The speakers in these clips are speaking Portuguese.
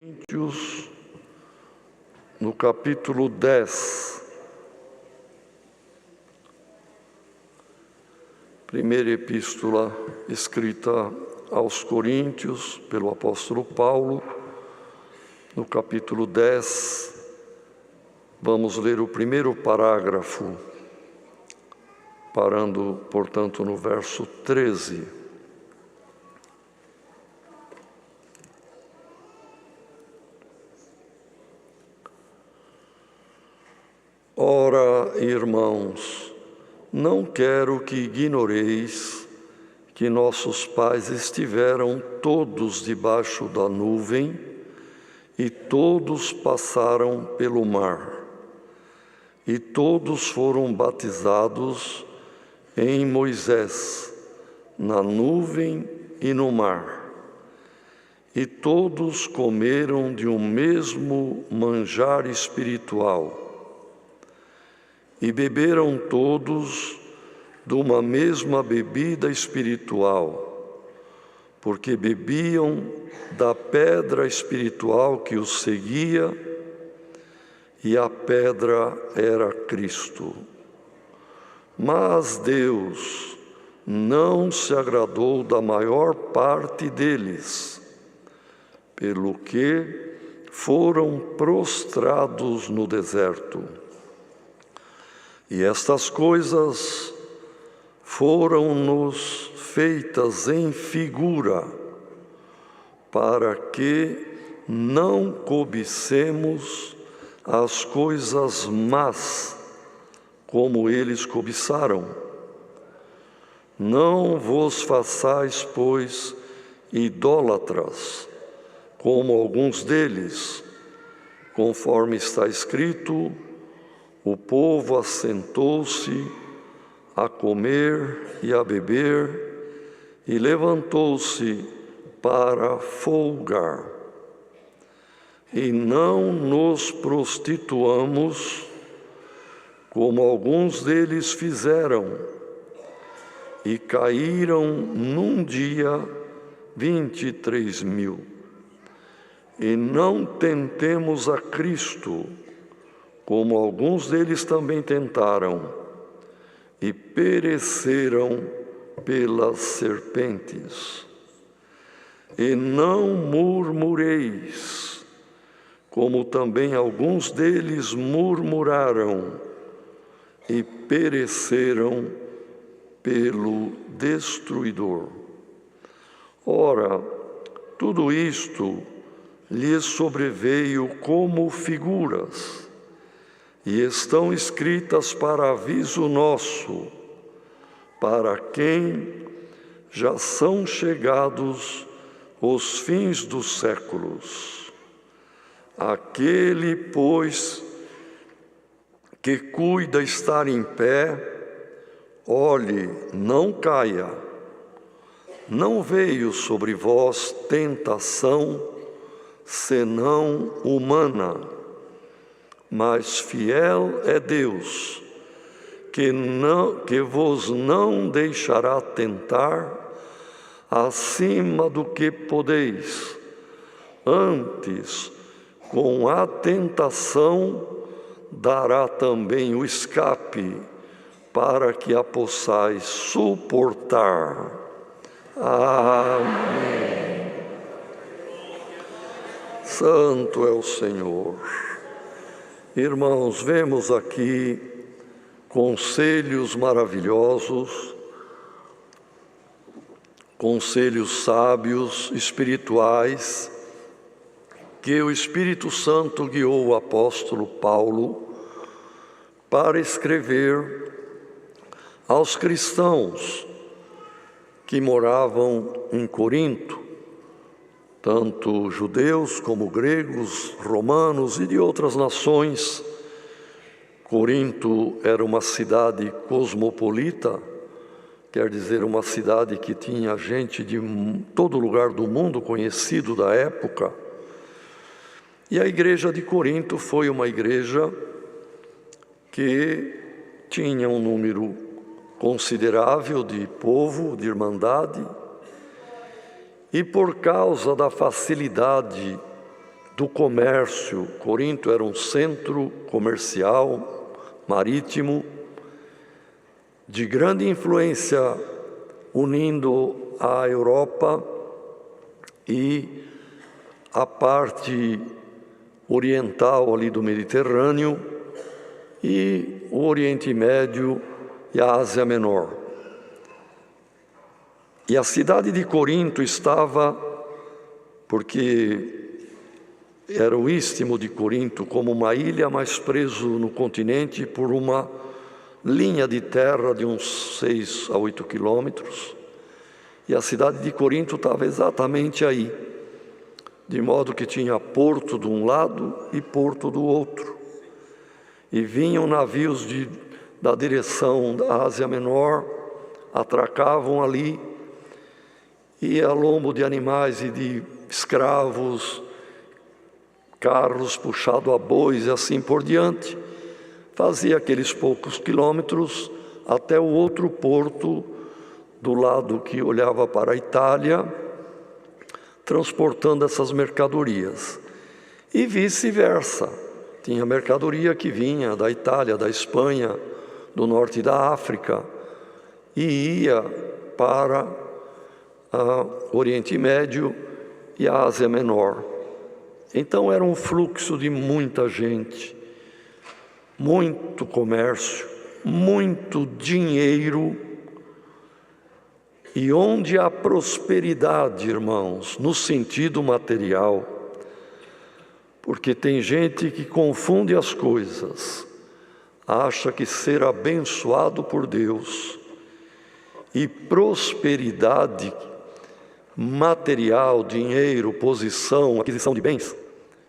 Coríntios, no capítulo 10, primeira epístola escrita aos Coríntios pelo apóstolo Paulo, no capítulo 10, vamos ler o primeiro parágrafo, parando, portanto, no verso 13. Ora, irmãos, não quero que ignoreis que nossos pais estiveram todos debaixo da nuvem e todos passaram pelo mar, e todos foram batizados em Moisés, na nuvem e no mar, e todos comeram de um mesmo manjar espiritual, e beberam todos de uma mesma bebida espiritual, porque bebiam da pedra espiritual que os seguia, e a pedra era Cristo. Mas Deus não se agradou da maior parte deles, pelo que foram prostrados no deserto. E estas coisas foram-nos feitas em figura, para que não cobicemos as coisas más, como eles cobiçaram. Não vos façais, pois, idólatras, como alguns deles, conforme está escrito: o povo assentou-se a comer e a beber, e levantou-se para folgar. E não nos prostituamos, como alguns deles fizeram, e caíram num dia 23.000. E não tentemos a Cristo, como alguns deles também tentaram, e pereceram pelas serpentes. E não murmureis, como também alguns deles murmuraram, e pereceram pelo destruidor. Ora, tudo isto lhes sobreveio como figuras, e estão escritas para aviso nosso, para quem já são chegados os fins dos séculos. Aquele, pois, que cuida estar em pé, olhe, não caia. Não veio sobre vós tentação, senão humana, mas fiel é Deus, que vos não deixará tentar acima do que podeis. Antes, com a tentação, dará também o escape, para que a possais suportar. Amém. Santo é o Senhor. Irmãos, vemos aqui conselhos maravilhosos, conselhos sábios, espirituais, que o Espírito Santo guiou o apóstolo Paulo para escrever aos cristãos que moravam em Corinto, tanto judeus como gregos, romanos e de outras nações. Corinto era uma cidade cosmopolita, quer dizer, uma cidade que tinha gente de todo lugar do mundo conhecido da época. E a igreja de Corinto foi uma igreja que tinha um número considerável de povo, de irmandade, e por causa da facilidade do comércio. Corinto era um centro comercial, marítimo, de grande influência, unindo a Europa e a parte oriental ali do Mediterrâneo e o Oriente Médio e a Ásia Menor. E a cidade de Corinto estava, porque era o istmo de Corinto, como uma ilha, mas preso no continente por uma linha de terra de uns 6 a 8 quilômetros. E a cidade de Corinto estava exatamente aí, de modo que tinha porto de um lado e porto do outro. E vinham navios da direção da Ásia Menor, atracavam ali, e a lombo de animais e de escravos, carros puxados a bois e assim por diante, fazia aqueles poucos quilômetros até o outro porto do lado que olhava para a Itália, transportando essas mercadorias. E vice-versa, tinha mercadoria que vinha da Itália, da Espanha, do norte da África, e ia para o Oriente Médio e a Ásia Menor. Então era um fluxo de muita gente, muito comércio, muito dinheiro. E onde há prosperidade, irmãos, no sentido material, porque tem gente que confunde as coisas, acha que ser abençoado por Deus e prosperidade material, dinheiro, posição, aquisição de bens,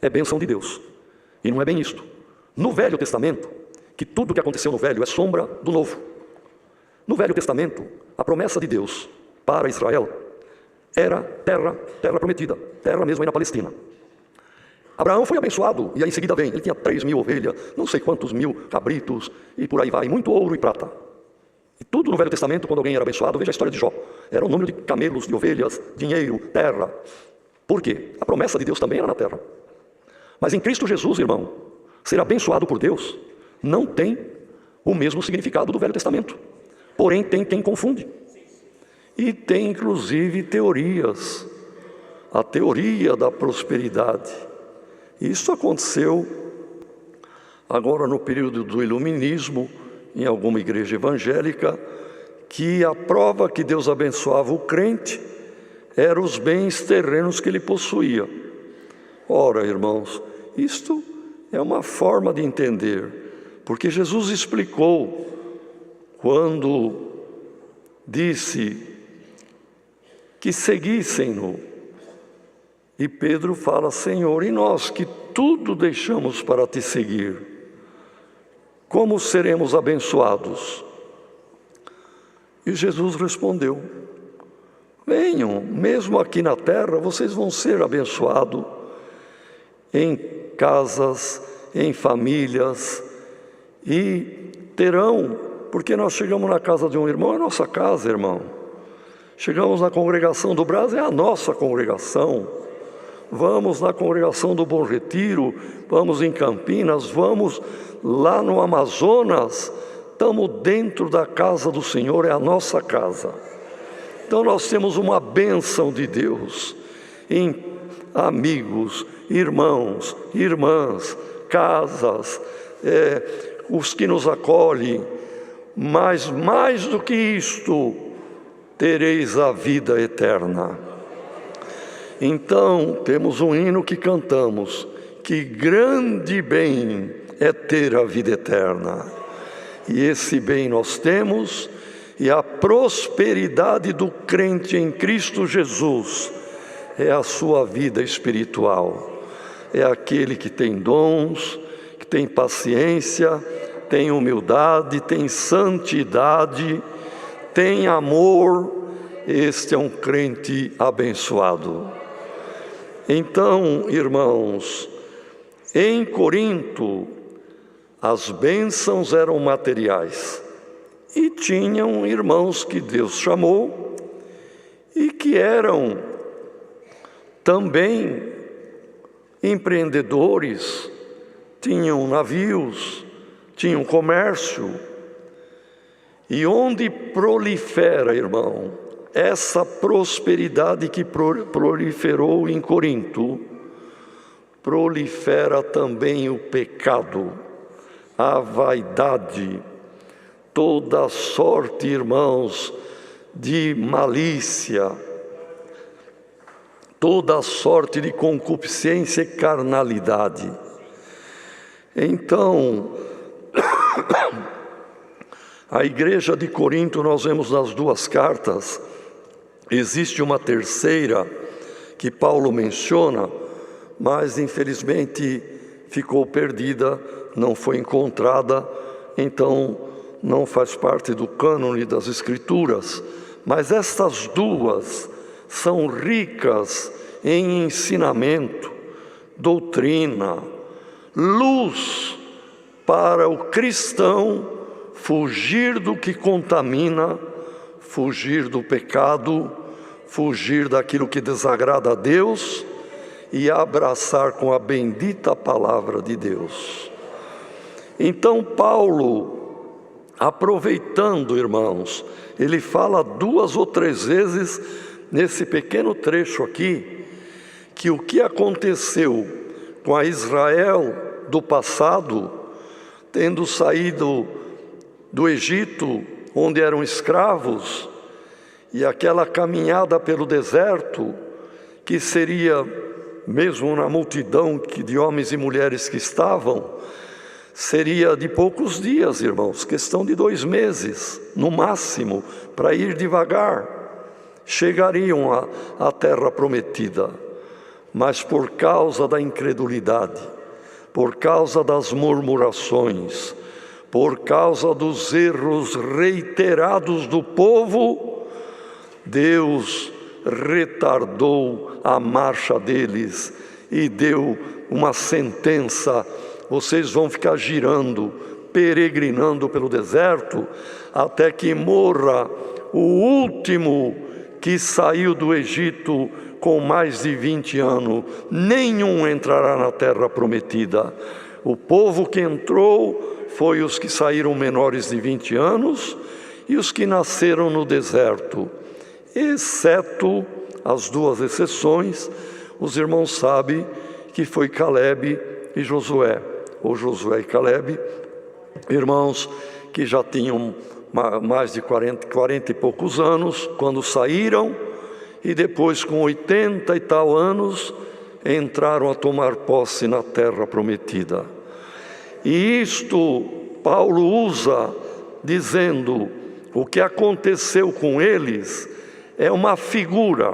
é bênção de Deus. E não é bem isto. No Velho Testamento, que tudo que aconteceu no Velho é sombra do Novo. No Velho Testamento, a promessa de Deus para Israel era terra prometida, terra mesmo aí na Palestina. Abraão foi abençoado, e aí em seguida vem, ele tinha 3.000 ovelhas, não sei quantos mil cabritos, e por aí vai, muito ouro e prata. E tudo no Velho Testamento, quando alguém era abençoado, veja a história de Jó. Era o número de camelos, de ovelhas, dinheiro, terra. Por quê? A promessa de Deus também era na terra. Mas em Cristo Jesus, irmão, ser abençoado por Deus não tem o mesmo significado do Velho Testamento. Porém, tem quem confunde. E tem, inclusive, teorias. A teoria da prosperidade. Isso aconteceu agora no período do Iluminismo, em alguma igreja evangélica, que a prova que Deus abençoava o crente eram os bens terrenos que ele possuía. Ora, irmãos, isto é uma forma de entender, porque Jesus explicou quando disse que seguissem-no. E Pedro fala: Senhor, e nós que tudo deixamos para te seguir, como seremos abençoados? E Jesus respondeu: venham, mesmo aqui na terra, vocês vão ser abençoados em casas, em famílias, e terão, porque nós chegamos na casa de um irmão, é nossa casa, irmão. Chegamos na congregação do Brás, é a nossa congregação. Vamos na congregação do Bom Retiro, vamos em Campinas, vamos lá no Amazonas, estamos dentro da casa do Senhor, é a nossa casa. Então nós temos uma bênção de Deus em amigos, irmãos, irmãs, casas, os que nos acolhem, mas mais do que isto, tereis a vida eterna. Então, temos um hino que cantamos: que grande bem é ter a vida eterna. E esse bem nós temos, e a prosperidade do crente em Cristo Jesus é a sua vida espiritual. É aquele que tem dons, que tem paciência, tem humildade, tem santidade, tem amor. Este é um crente abençoado. Então, irmãos, em Corinto, as bênçãos eram materiais. E tinham irmãos que Deus chamou e que eram também empreendedores, tinham navios, tinham comércio. E onde prolifera, irmão, essa prosperidade que proliferou em Corinto, prolifera também o pecado, a vaidade, toda sorte, irmãos, de malícia, toda sorte de concupiscência e carnalidade. Então, a igreja de Corinto, nós vemos nas duas cartas, existe uma terceira que Paulo menciona, mas infelizmente ficou perdida, não foi encontrada, então não faz parte do cânone das Escrituras. Mas estas duas são ricas em ensinamento, doutrina, luz para o cristão fugir do que contamina, fugir do pecado, fugir daquilo que desagrada a Deus e abraçar com a bendita palavra de Deus. Então Paulo, aproveitando, irmãos, ele fala 2 ou 3 vezes nesse pequeno trecho aqui, que o que aconteceu com a Israel do passado, tendo saído do Egito, onde eram escravos, e aquela caminhada pelo deserto, que seria, mesmo na multidão de homens e mulheres que estavam, seria de poucos dias, irmãos, questão de 2 meses, no máximo, para ir devagar, chegariam à terra prometida. Mas por causa da incredulidade, por causa das murmurações, por causa dos erros reiterados do povo, Deus retardou a marcha deles e deu uma sentença: vocês vão ficar girando, peregrinando pelo deserto, até que morra o último que saiu do Egito com mais de 20 anos, nenhum entrará na terra prometida. O povo que entrou foi os que saíram menores de 20 anos e os que nasceram no deserto, exceto as 2 exceções. Os irmãos sabem que foi Caleb e Josué, ou Josué e Caleb, irmãos que já tinham mais de 40 e poucos anos quando saíram, e depois com 80 e tal anos entraram a tomar posse na terra prometida. E isto Paulo usa dizendo: o que aconteceu com eles é uma figura,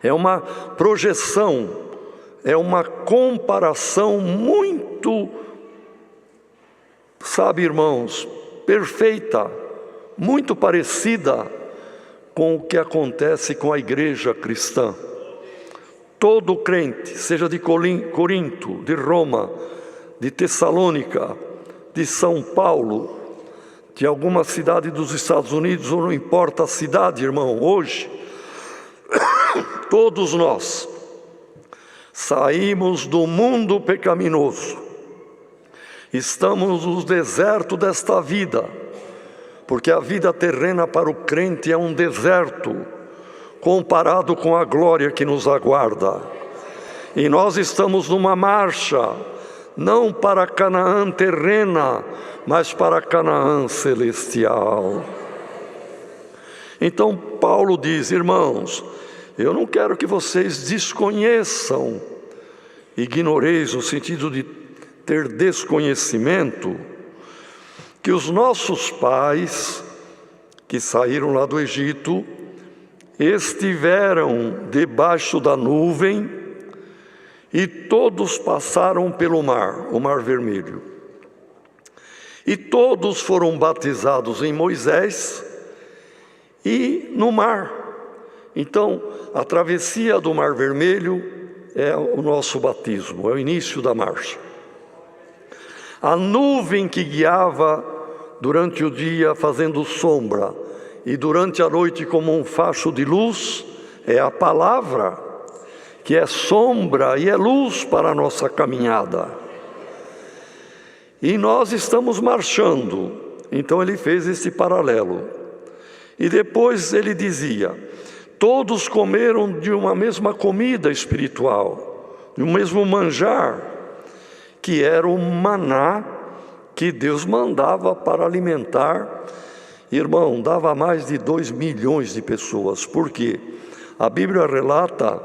é uma projeção, é uma comparação muito, sabe, irmãos, perfeita, muito parecida com o que acontece com a igreja cristã. Todo crente, seja de Corinto, de Roma, de Tessalônica, de São Paulo, de alguma cidade dos Estados Unidos, ou não importa a cidade, irmão, hoje, todos nós saímos do mundo pecaminoso, estamos no deserto desta vida, porque a vida terrena para o crente é um deserto, comparado com a glória que nos aguarda. E nós estamos numa marcha, não para Canaã terrena, mas para Canaã celestial. Então Paulo diz: irmãos, eu não quero que vocês desconheçam, ignoreis no sentido de ter desconhecimento, que os nossos pais, que saíram lá do Egito, estiveram debaixo da nuvem e todos passaram pelo mar, o Mar Vermelho. E todos foram batizados em Moisés e no mar. Então, a travessia do Mar Vermelho é o nosso batismo, é o início da marcha. A nuvem que guiava durante o dia fazendo sombra e durante a noite como um facho de luz é a palavra que é sombra e é luz para a nossa caminhada. E nós estamos marchando. Então ele fez esse paralelo. E depois ele dizia: todos comeram de uma mesma comida espiritual, de um mesmo manjar, que era o maná que Deus mandava para alimentar. Irmão, dava mais de 2 milhões de pessoas. Por quê? A Bíblia relata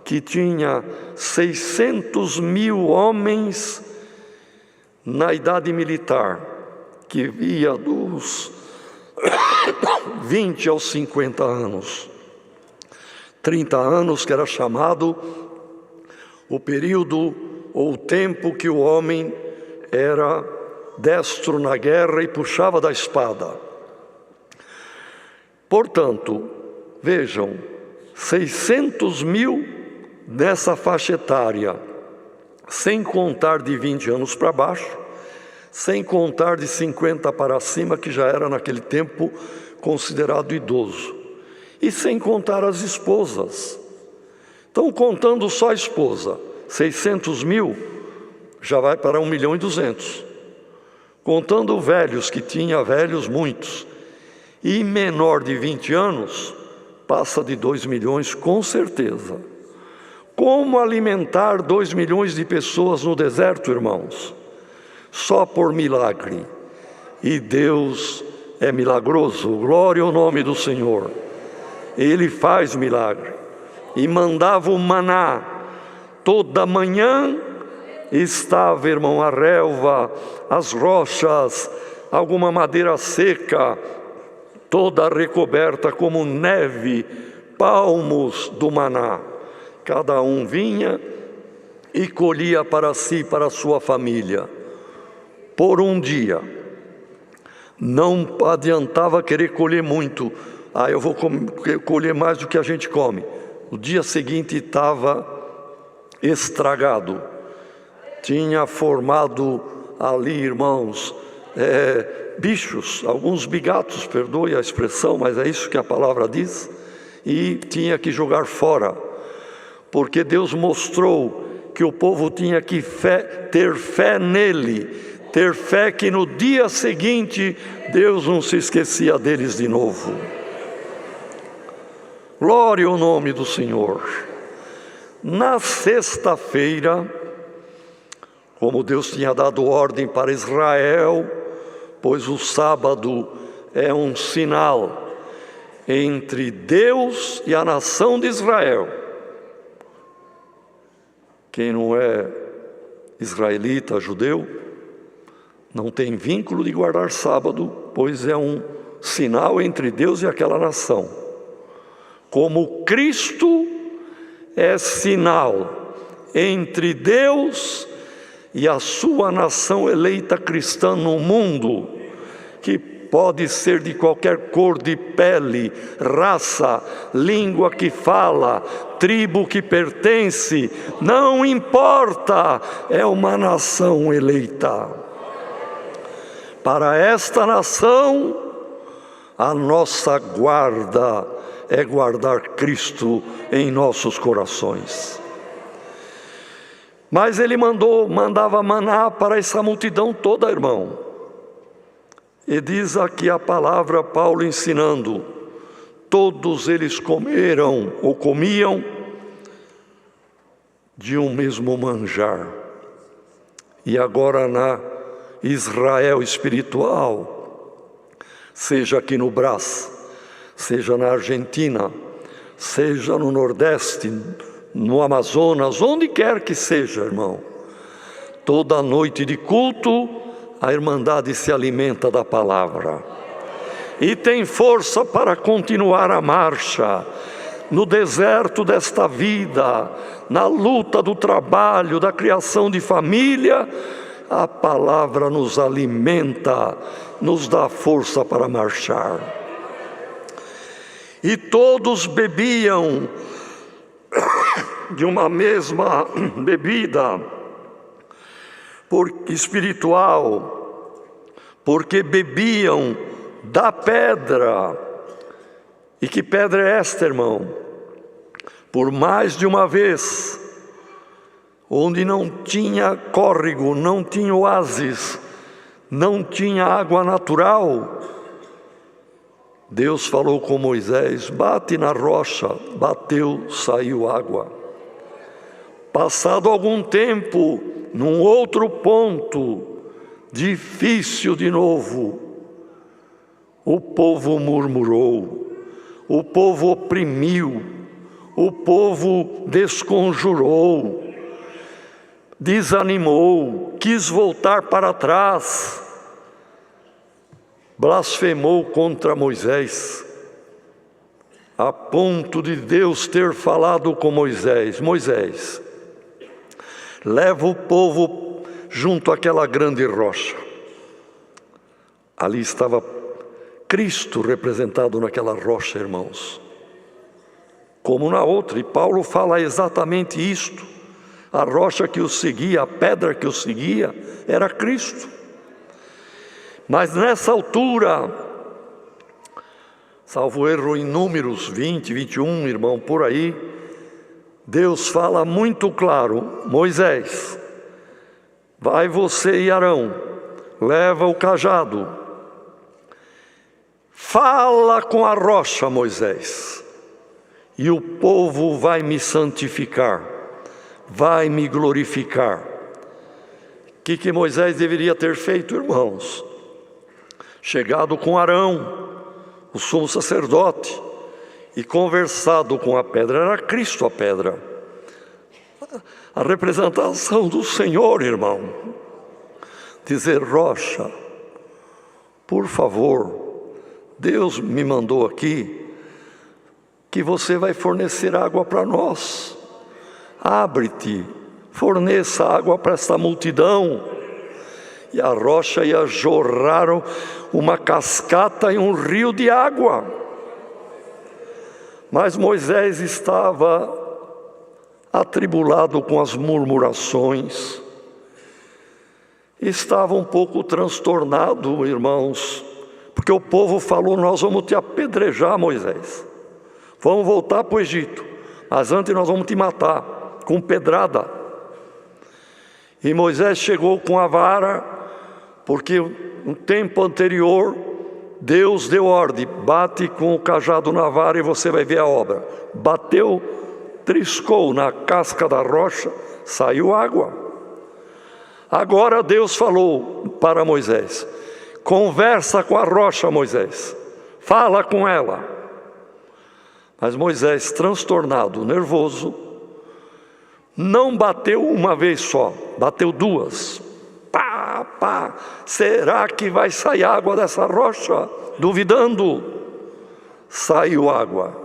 que tinha 600 mil homens na idade militar, que ia dos 20 aos 50 anos. 30 anos, que era chamado o período ou o tempo que o homem era destro na guerra e puxava da espada. Portanto, vejam, 600 mil nessa faixa etária, sem contar de 20 anos para baixo, sem contar de 50 para cima, que já era naquele tempo considerado idoso, e sem contar as esposas. Então, contando só a esposa, 600 mil já vai para 1.200.000. Contando velhos, que tinha velhos muitos, e menor de 20 anos, passa de 2 milhões com certeza. Como alimentar 2 milhões de pessoas no deserto, irmãos? Só por milagre. E Deus é milagroso, glória ao nome do Senhor. Ele faz milagre. E mandava o maná. Toda manhã estava, irmão, a relva, as rochas, alguma madeira seca, toda recoberta como neve, palmos do maná. Cada um vinha e colhia para si, para a sua família, por um dia. Não adiantava querer colher muito. Eu vou colher mais do que a gente come. O dia seguinte estava estragado. Tinha formado ali, irmãos, bichos, alguns bigatos, perdoe a expressão, mas é isso que a palavra diz, e tinha que jogar fora, porque Deus mostrou que o povo tinha que ter fé nele, ter fé que no dia seguinte Deus não se esquecia deles de novo. Glória ao nome do Senhor. Na sexta-feira, como Deus tinha dado ordem para Israel, pois o sábado é um sinal entre Deus e a nação de Israel. Quem não é israelita, judeu, não tem vínculo de guardar sábado, pois é um sinal entre Deus e aquela nação. Como Cristo é sinal entre Deus e a sua nação eleita cristã no mundo, que pode ser de qualquer cor de pele, raça, língua que fala, tribo que pertence, não importa, é uma nação eleita. Para esta nação, a nossa guarda é guardar Cristo em nossos corações. Mas ele mandava maná para essa multidão toda, irmão. E diz aqui a palavra, Paulo ensinando: todos eles comeram ou comiam de um mesmo manjar. E agora na Israel espiritual, seja aqui no Brás, seja na Argentina, seja no Nordeste, no Amazonas, onde quer que seja, irmão, toda noite de culto, a Irmandade se alimenta da palavra e tem força para continuar a marcha no deserto desta vida, na luta do trabalho, da criação de família. A palavra nos alimenta, nos dá força para marchar. E todos bebiam de uma mesma bebida espiritual, porque bebiam da pedra. E que pedra é esta, irmão? por mais de uma vez, onde não tinha córrego, não tinha oásis, não tinha água natural, Deus falou com Moisés: bate na rocha. Bateu, saiu água. Passado algum tempo, num outro ponto, difícil de novo, o povo murmurou, o povo oprimiu, o povo desconjurou, desanimou, quis voltar para trás, blasfemou contra Moisés, a ponto de Deus ter falado com Moisés: Moisés, leva o povo junto àquela grande rocha. Ali estava Cristo representado naquela rocha, irmãos, como na outra, e Paulo fala exatamente isto. A rocha que o seguia, a pedra que o seguia, era Cristo. Mas nessa altura, salvo erro, em Números 20, 21, irmão, por aí, Deus fala muito claro: Moisés, vai você e Arão, leva o cajado, fala com a rocha, Moisés, e o povo vai me santificar, vai me glorificar. O que Moisés deveria ter feito, irmãos? Chegado com Arão, o sumo sacerdote, e conversado com a pedra. Era Cristo a pedra, a representação do Senhor, irmão. Dizer: rocha, por favor, Deus me mandou aqui, que você vai fornecer água para nós. Abre-te, forneça água para esta multidão. E a rocha ia jorrar uma cascata e um rio de água. Mas Moisés estava atribulado com as murmurações, estava um pouco transtornado, irmãos, porque o povo falou: nós vamos te apedrejar, Moisés, vamos voltar para o Egito, mas antes nós vamos te matar com pedrada. E Moisés chegou com a vara, porque no tempo anterior Deus deu ordem: bate com o cajado na vara e você vai ver a obra. Bateu, triscou na casca da rocha, saiu água. Agora Deus falou para Moisés: conversa com a rocha, Moisés, fala com ela. Mas Moisés, transtornado, nervoso, não bateu uma vez só, bateu duas. Pá, pá, será que vai sair água dessa rocha? Duvidando, saiu água.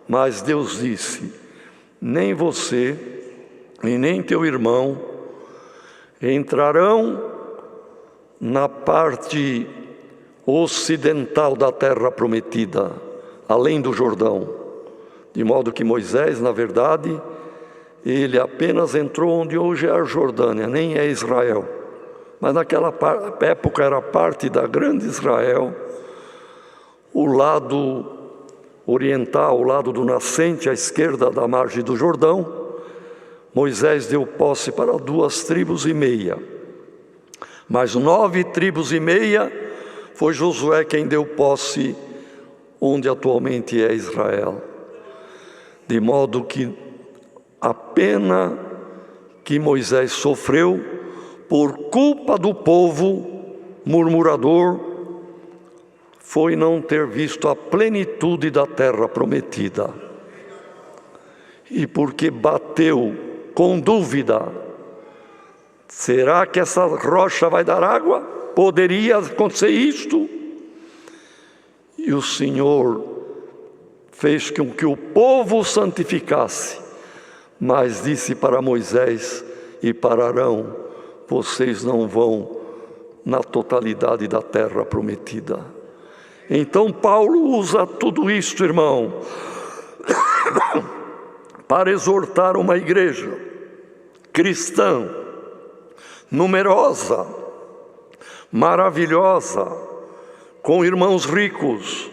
Mas Deus disse: nem você e nem teu irmão entrarão na parte ocidental da terra prometida, além do Jordão. De modo que Moisés, na verdade, ele apenas entrou onde hoje é a Jordânia, nem é Israel. Mas naquela época era parte da grande Israel, o lado oriental, o lado do nascente, à esquerda da margem do Jordão. Moisés deu posse para 2,5 tribos, mas 9,5 tribos foi Josué quem deu posse onde atualmente é Israel. De modo que a pena que Moisés sofreu por culpa do povo murmurador foi não ter visto a plenitude da terra prometida. E porque bateu com dúvida: será que essa rocha vai dar água? Poderia acontecer isto? E o Senhor fez com que o povo santificasse, mas disse para Moisés e para Arão: vocês não vão na totalidade da terra prometida. Então Paulo usa tudo isto, irmão, para exortar uma igreja cristã, numerosa, maravilhosa, com irmãos ricos,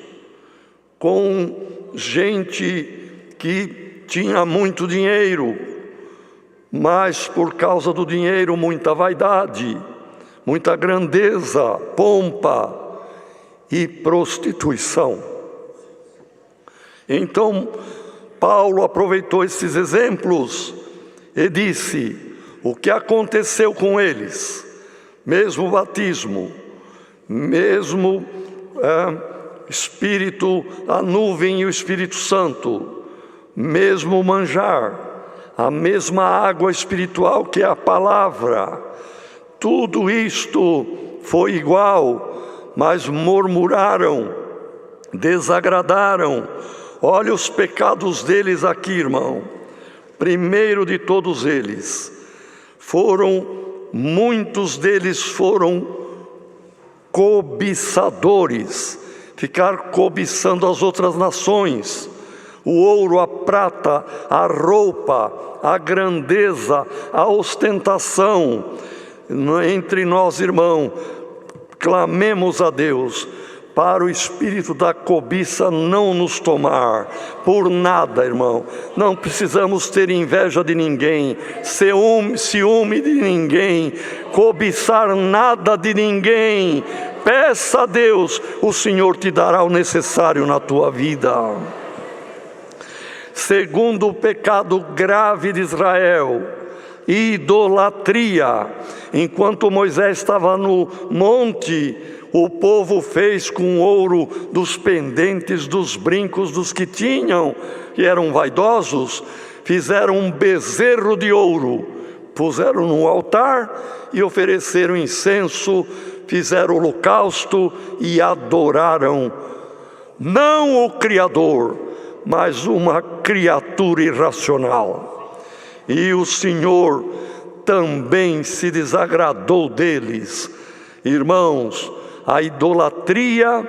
com gente que tinha muito dinheiro, mas por causa do dinheiro, muita vaidade, muita grandeza, pompa e prostituição. Então, Paulo aproveitou esses exemplos e disse o que aconteceu com eles, mesmo o batismo, mesmo Espírito, a nuvem e o Espírito Santo, mesmo o manjar, a mesma água espiritual que é a palavra, tudo isto foi igual, mas murmuraram, desagradaram. Olha os pecados deles aqui, irmão. Primeiro de todos eles, muitos deles foram cobiçadores, ficar cobiçando as outras nações, o ouro, a prata, a roupa, a grandeza, a ostentação. Entre nós, irmão, clamemos a Deus para o espírito da cobiça não nos tomar, por nada, irmão. Não precisamos ter inveja de ninguém, ciúme de ninguém, cobiçar nada de ninguém. Peça a Deus, o Senhor te dará o necessário na tua vida. Segundo o pecado grave de Israel, idolatria. Enquanto Moisés estava no monte, o povo fez com ouro dos pendentes, dos brincos dos que tinham, que eram vaidosos, fizeram um bezerro de ouro, puseram no altar e ofereceram incenso, fizeram holocausto e adoraram, não o Criador, mas uma criatura irracional. E o Senhor também se desagradou deles. Irmãos, a idolatria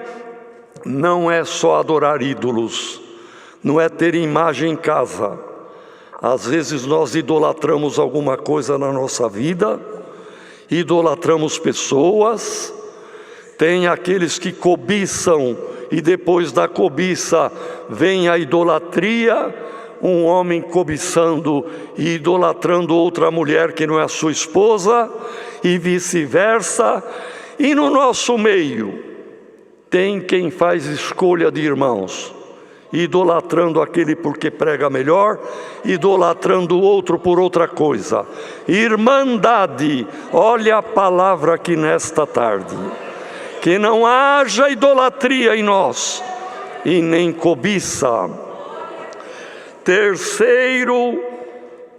não é só adorar ídolos, não é ter imagem em casa. Às vezes nós idolatramos alguma coisa na nossa vida, idolatramos pessoas. Tem aqueles que cobiçam e depois da cobiça vem a idolatria, um homem cobiçando e idolatrando outra mulher que não é a sua esposa e vice-versa. E no nosso meio tem quem faz escolha de irmãos, idolatrando aquele porque prega melhor, idolatrando o outro por outra coisa. Irmandade, olha a palavra aqui nesta tarde. Que não haja idolatria em nós e nem cobiça. Terceiro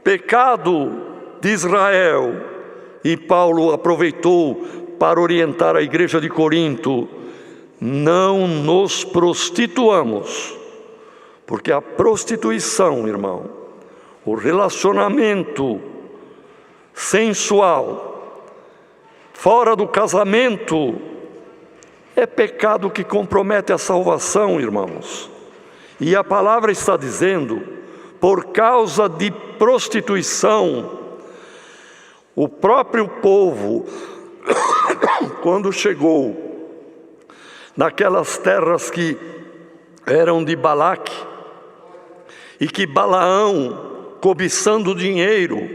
pecado de Israel, e Paulo aproveitou para orientar a igreja de Corinto: não nos prostituamos, porque a prostituição, irmão, o relacionamento sensual, fora do casamento, é pecado que compromete a salvação, irmãos. E a palavra está dizendo, por causa de prostituição, o próprio povo, quando chegou naquelas terras que eram de Balaque, e que Balaão, cobiçando dinheiro,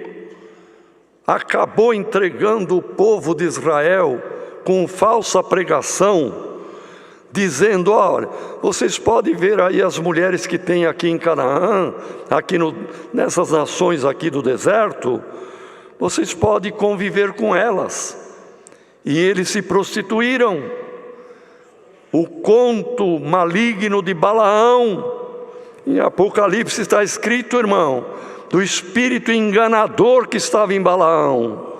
acabou entregando o povo de Israel com falsa pregação, dizendo: olha, vocês podem ver aí as mulheres que tem aqui em Canaã, aqui nessas nações aqui do deserto, vocês podem conviver com elas. E eles se prostituíram. O conto maligno de Balaão, em Apocalipse está escrito, irmão, do espírito enganador que estava em Balaão.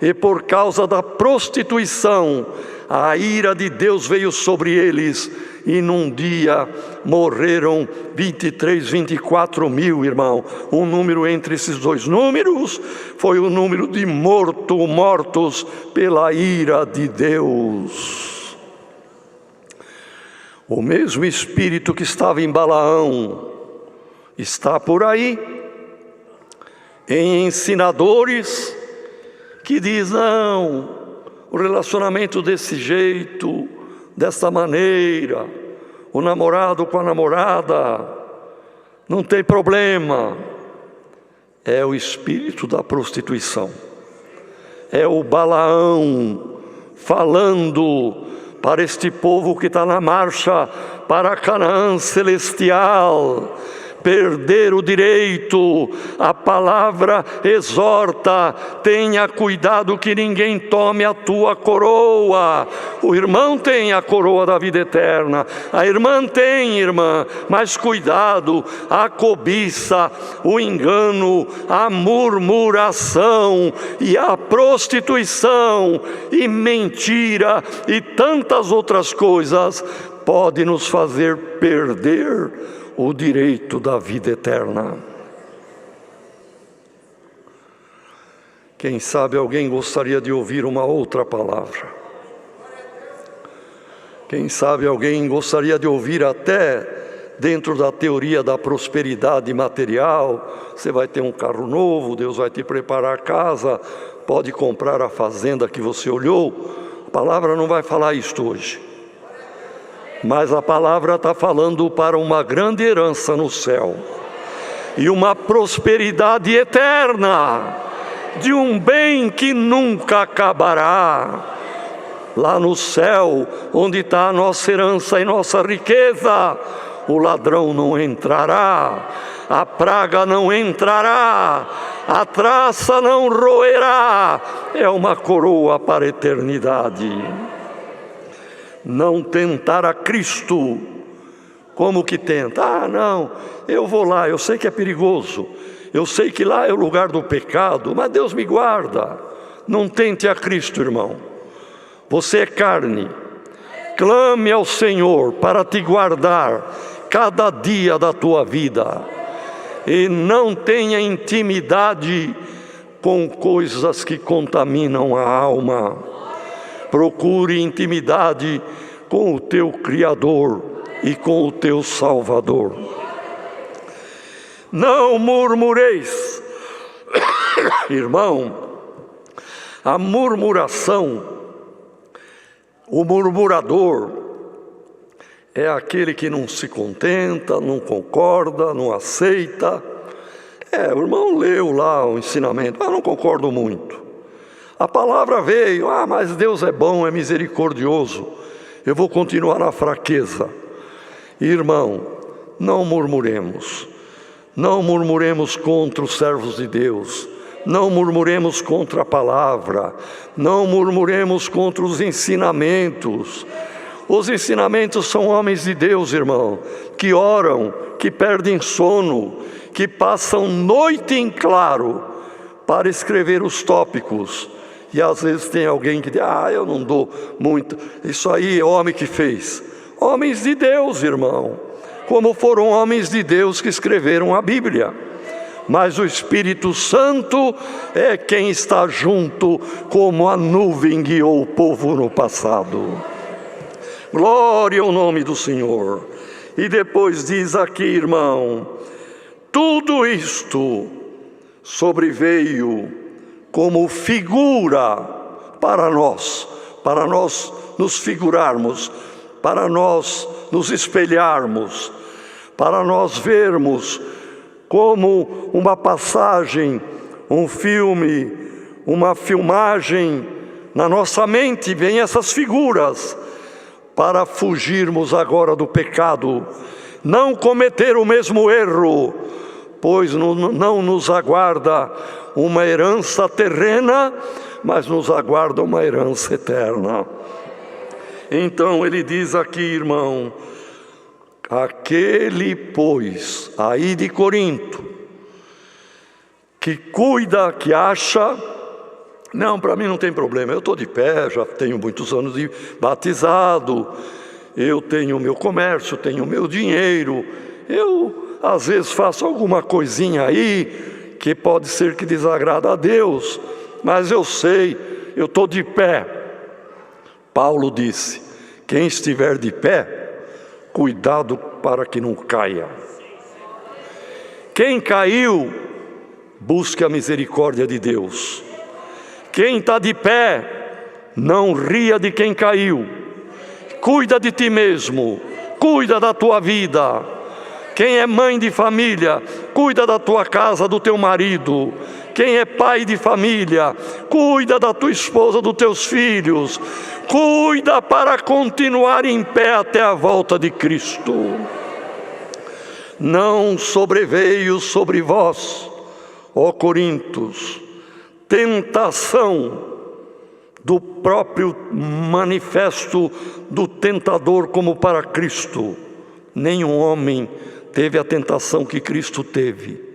E por causa da prostituição, a ira de Deus veio sobre eles, e num dia morreram 23, 24 mil, irmão. Um número entre esses dois números foi o número de mortos pela ira de Deus. O mesmo espírito que estava em Balaão está por aí, em ensinadores que diz: não, o relacionamento desse jeito, dessa maneira, o namorado com a namorada, Não tem problema. É o espírito da prostituição. É o Balaão falando para este povo que está na marcha para Canaã celestial. Perder o direito. A palavra exorta: tenha cuidado que ninguém tome a tua coroa. O irmão tem a coroa da vida eterna, a irmã tem, irmã, mas cuidado, a cobiça, o engano, a murmuração e a prostituição e mentira e tantas outras coisas pode nos fazer perder o direito da vida eterna. Quem sabe alguém gostaria de ouvir uma outra palavra. Quem sabe alguém gostaria de ouvir até dentro da teoria da prosperidade material. Você vai ter um carro novo, Deus vai te preparar a casa, pode comprar a fazenda que você olhou. A palavra não vai falar isto hoje. Mas a palavra está falando para uma grande herança no céu e uma prosperidade eterna, de um bem que nunca acabará. Lá no céu, onde está a nossa herança e nossa riqueza, o ladrão não entrará, a praga não entrará, a traça não roerá. É uma coroa para a eternidade. Não tentar a Cristo. Como que tenta? Ah, não, eu vou lá, eu sei que é perigoso, eu sei que lá é o lugar do pecado, mas Deus me guarda. Não tente a Cristo, irmão. Você é carne. Clame ao Senhor para te guardar cada dia da tua vida. E não tenha intimidade com coisas que contaminam a alma. Procure intimidade com o teu Criador e com o teu Salvador. Não murmureis. Irmão, a murmuração, o murmurador é aquele que não se contenta, não concorda, não aceita. O irmão leu lá o ensinamento, mas não concordo muito. A palavra veio, mas Deus é bom, é misericordioso, eu vou continuar na fraqueza. Irmão, não murmuremos contra os servos de Deus, não murmuremos contra a palavra, não murmuremos contra os ensinamentos. Os ensinamentos são homens de Deus, irmão, que oram, que perdem sono, que passam noite em claro para escrever os tópicos. E às vezes tem alguém que diz, eu não dou muito, isso aí é homem que fez. Homens de Deus, irmão, como foram homens de Deus que escreveram a Bíblia. Mas o Espírito Santo é quem está junto, como a nuvem guiou o povo no passado. Glória ao nome do Senhor. E depois diz aqui, irmão, tudo isto sobreveio como figura para nós nos figurarmos, para nós nos espelharmos, para nós vermos como uma passagem, um filme, uma filmagem, na nossa mente vem essas figuras, para fugirmos agora do pecado, não cometer o mesmo erro, pois não nos aguarda uma herança terrena, mas nos aguarda uma herança eterna. Então ele diz aqui, irmão, aquele, pois, aí de Corinto, que cuida, que acha, não, para mim não tem problema, eu estou de pé, já tenho muitos anos de batizado, eu tenho o meu comércio, tenho o meu dinheiro, eu às vezes faço alguma coisinha aí, que pode ser que desagrada a Deus, mas eu sei, eu estou de pé. Paulo disse, quem estiver de pé, cuidado para que não caia. Quem caiu, busque a misericórdia de Deus. Quem está de pé, não ria de quem caiu. Cuida de ti mesmo, cuida da tua vida, Quem é mãe de família, cuida da tua casa, do teu marido. Quem é pai de família, cuida da tua esposa, dos teus filhos. Cuida para continuar em pé até a volta de Cristo. Não sobreveio sobre vós, ó Coríntios, tentação do próprio manifesto do tentador como para Cristo. Nenhum homem teve a tentação que Cristo teve.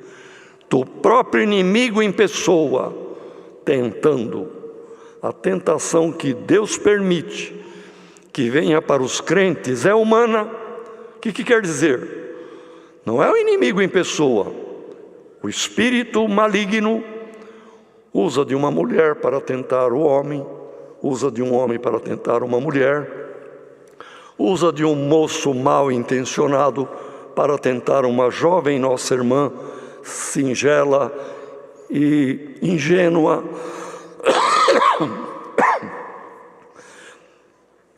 Do próprio inimigo em pessoa, tentando. A tentação que Deus permite que venha para os crentes é humana. O que quer dizer? Não é o inimigo em pessoa. O espírito maligno usa de uma mulher para tentar o homem, usa de um homem para tentar uma mulher, usa de um moço mal intencionado para tentar uma jovem nossa irmã, singela e ingênua.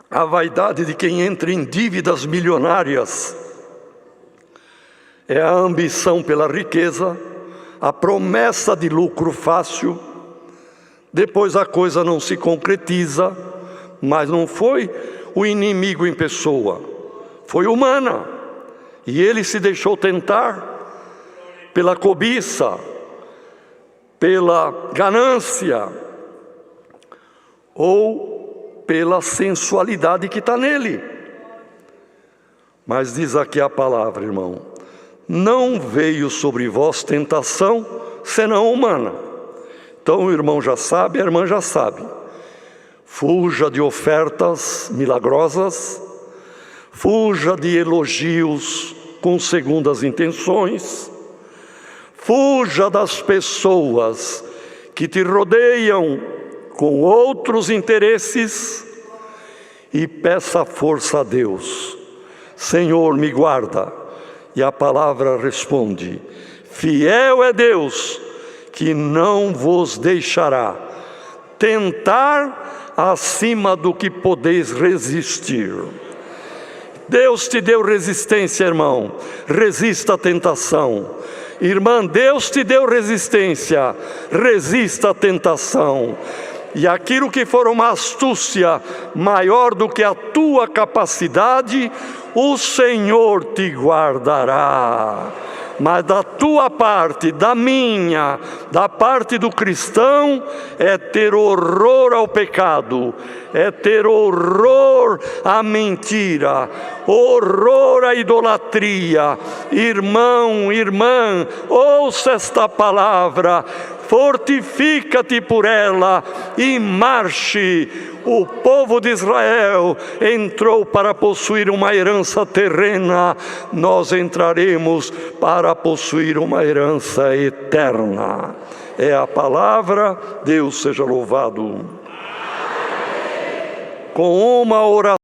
A vaidade de quem entra em dívidas milionárias é a ambição pela riqueza, a promessa de lucro fácil. Depois a coisa não se concretiza, mas não foi o inimigo em pessoa, foi humana. E ele se deixou tentar pela cobiça, pela ganância, ou pela sensualidade que está nele. Mas diz aqui a palavra, irmão: não veio sobre vós tentação, senão humana. Então o irmão já sabe, a irmã já sabe. Fuja de ofertas milagrosas, fuja de elogios com segundas intenções, fuja das pessoas que te rodeiam com outros interesses e peça força a Deus. Senhor, me guarda. E a palavra responde: fiel é Deus, que não vos deixará tentar acima do que podeis resistir. Deus te deu resistência, irmão. Resista à tentação. Irmã, Deus te deu resistência. Resista à tentação. E aquilo que for uma astúcia maior do que a tua capacidade, o Senhor te guardará. Mas da tua parte, da minha, da parte do cristão, é ter horror ao pecado, é ter horror à mentira, horror à idolatria. Irmão, irmã, ouça esta palavra, fortifica-te por ela e marche. O povo de Israel entrou para possuir uma herança terrena, nós entraremos para possuir uma herança eterna. É a palavra, Deus seja louvado. Com uma oração.